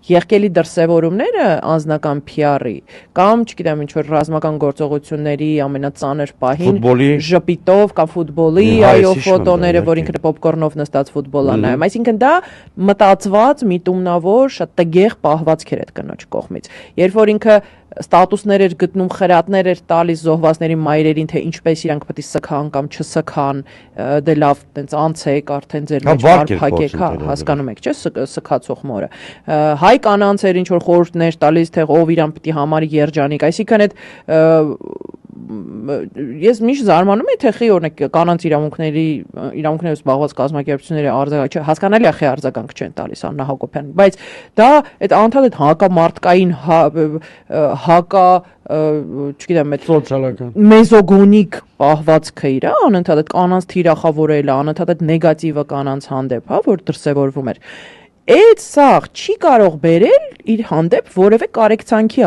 եղկելի դրսևորումները անձնական PR-ի կամ, չգիտեմ, ինչ-որ ռազմական գործողությունների ամենածանր պահին ժպիտով կամ ֆուտբոլի, այո, ֆոտոները, որ ինքը պոպկորնով նստած ֆուտբոլ է նայում, այսինքն դա մտածված, միտումնավոր, շատ տգեղ պահվածքեր այդ կնոջ կողմից, երբ որ ինքը ստատուսներ էր գտնում, խրատներ էր տալիս զոհվածների մայրերին, թե ինչպես իրանք պետք է սքան կամ չսքան, դե լավ, տենց անցեք, արդեն ձեր մեջ բարփակեք, հասկանում եք, չէ՞, սքացող մորը։ Հայ կանանց էր ինչ որ խորհուրդներ տալիս, թե ով իրան պետք է համարի երջանիկ, այսինքն այդ ես միշտ զարմանում եմ, թե խի օրինակ կանանց իրավունքներով զբաղված կազմակերպությունների արձագանք, հասկանալի է, խի արձագանք չեն տալիս Աննա Հակոբյանին, բայց դա այդ անդադար հակամարտկային չգիտեմ, այդ մեզոգոնիկ պահվածքը իր, անընդհատ այդ կանանց թիրախավորելը, անընդհատ այդ նեգատիվը կանանց հանդեպ, որ դրսևորվում էր։ Այդ սաղ չի կարող բերել իր հանդեպ որևէ կարեկցանքի